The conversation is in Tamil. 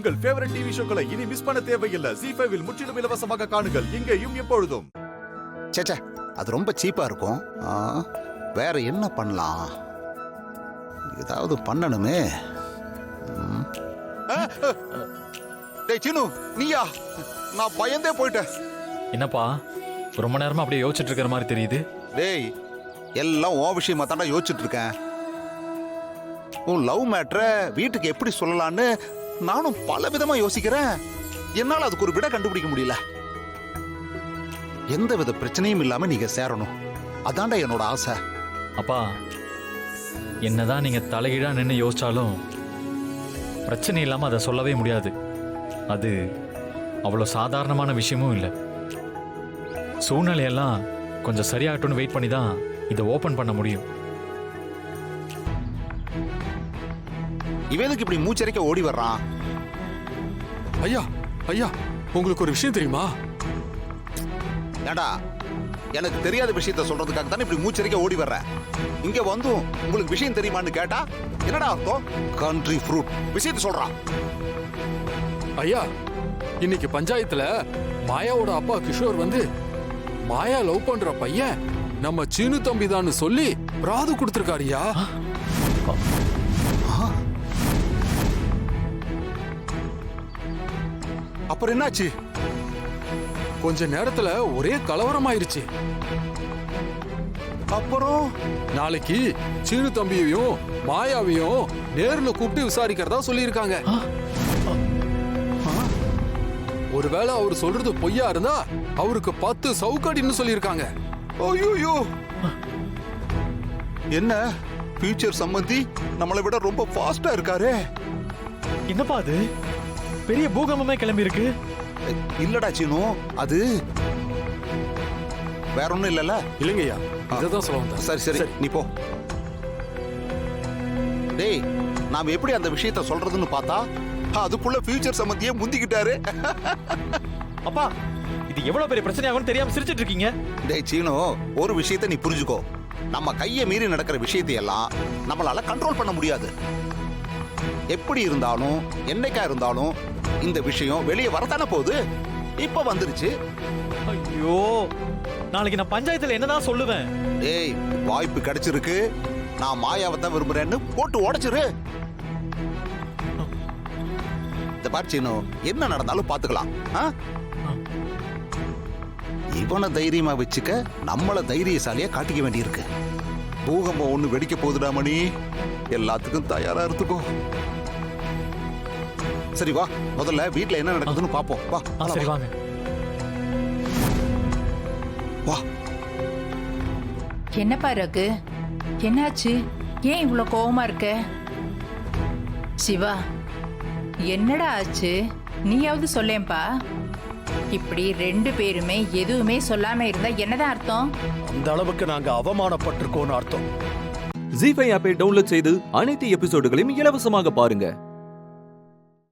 உங்கள் ஃபேவரட் டிவி ஷோக்களை இனி மிஸ் பண்ண தேவையில்லை. ZEE5 இல் முற்றிலும் இலவசமாக காணுங்கள், இங்கேயும் எப்பொழுதும். சேச்சே, அது ரொம்ப சீப்பா இருக்கும். வேற என்ன பண்ணலாம்? ஏதாவது பண்ணணுமே. டேய் சீனு, நீயா? நான் பயந்தே போயிட்டேன். என்னப்பா ரொம்ப நேரமா அப்படியே யோசிச்சுட்டு இருக்கிற மாதிரி தெரியுது. டேய், எல்லாம் உன் விஷயமா தாண்டா யோசிச்சுட்டு இருக்கேன். உன் லவ் மேட்ரை வீட்டுக்கு எப்படி சொல்லலான்னு நானும் பல விதமா யோசிக்கிறேன். என்னால அதுக்கு ஒரு விட கண்டுபிடிக்க முடியல. எந்த வித பிரச்சனையும் இல்லாம நீங்க சேரணும், அதான்டா என்னோட ஆசை. அப்பா, என்னதான் நீங்க தலைகீழா நின்று யோசிச்சாலும் பிரச்சனை இல்லாம அதை சொல்லவே முடியாது. அது அவ்வளவு சாதாரணமான விஷயமும் இல்லை. சூழ்நிலையெல்லாம் கொஞ்சம் சரியாகட்டும்னு வெயிட் பண்ணி தான் இதை ஓபன் பண்ண முடியும். இவனுக்கு இப்படி மூச்சரிக்க ஓடி வர்றான். ஐயா ஐயா, உங்களுக்கு ஒரு விஷயம் தெரியுமா? ஏண்டா, எனக்கு தெரியாத விஷயத்த சொல்றதுக்காக தானே இப்படி மூச்சரிக்க ஓடி வர்ற. இங்க வந்தும் உங்களுக்கு விஷயம் தெரியுமான்னு கேட்டா என்னடா அர்த்தம்? கண்ட்ரி ஃப்ரூட் விஷயத்த சொல்றான். ஐயா, இன்னைக்கு பஞ்சாயத்துல மாயாவோட அப்பா கிஷோர் வந்து மாயா லவ் பண்ற பையன் நம்ம சீனு தம்பிதான்னு சொல்லி பிராது கொடுத்திருக்காருயா. அப்புறம் என்னாச்சு? கொஞ்ச நேரத்துல ஒரே கலவரமாயிருச்சு. அப்புறம் நாளைக்கு சீனு தம்பியையும் மாயாவையும் நேர்ல கூப்பிட்டு விசாரிக்கிறதா சொல்லியிருக்காங்க. ஒருவேளை அவர் சொல்றது பொய்யா இருந்தா அவருக்கு 10 சவுக்கடின்னு சொல்லியிருக்காங்க. ஐயோ, என்ன ஃபியூச்சர் சம்பந்தி நம்மளை விட ரொம்ப ஃபாஸ்டா இருக்காரு. என்னப்பா அது பெரிய பூகம்பமே கிளம்பி இருக்கு. இல்லடா சீனு, அது வேற ஒண்ணும் இல்லல. இல்லைங்கய்யா, இதான் சொல்ல வந்தேன். சரி சரி, நீ போ. டேய், நாம எப்படி அந்த விஷயத்த சொல்றதுன்னு பார்த்தா அதுக்குள்ள ஃபியூச்சர் சம்பந்தியே முந்திக்கிட்டாரு. அப்பா, இது எவ்வளவு பெரிய பிரச்சனை ஆகும்னு தெரியாம சிரிச்சிட்டு இருக்கீங்க. டேய் சீனு, ஒரு விஷயத்தை நீ புரிஞ்சுக்கோ. நம்ம கையை மீறி நடக்கிற விஷயத்தையெல்லாம் நம்மளால கண்ட்ரோல் பண்ண முடியாது. எப்படி இருந்தாலும் என்னைக்கா இருந்தாலும் இந்த விஷயம் வெளியே வரத்தானே போகுது. இப்ப வந்துருச்சு. ஐயோ, நாளைக்கு நான் பஞ்சாயத்துல என்னதான் சொல்லுவேன்? ஏய், வாய்ப்பு கிடைச்சிருக்கு. நான் மாயாவை தான் விரும்புறேன்னு போட்டு உடைச்சிரு. இந்த பார்ச்சினோ, என்ன நடந்தாலும் பாத்துக்கலாம். இவனை தைரியமா வச்சுக்க நம்மள தைரியசாலியா காட்டிக்க வேண்டியிருக்கு. பூகம்பம் ஒண்ணு வெடிக்க போகுதுடா மணி, எல்லாத்துக்கும் தயாரா இருந்துக்கோ. சரி வா, முதல்ல வீட்டுல என்ன நடக்குதுன்னு பாப்போம். வா. சரி வாங்க. வா. என்னப்பா ரகு, என்னாச்சு? ஏன் இவ்வளவு கோவமா இருக்க? சிவா, என்னடா ஆச்சு? நீயாவது சொல்லேன்பா. இப்படி 2 பேருமே எதுவுமே சொல்லாம இருந்தா என்னதான் அர்த்தம்? அந்த அளவுக்கு நாங்க அவமானப்பட்டிருக்கோம்னு அர்த்தம். ZEE5 ஆப்பை டவுன்லோட் செய்து அனைத்து எபிசோடுகளையும் இலவசமாக பாருங்க.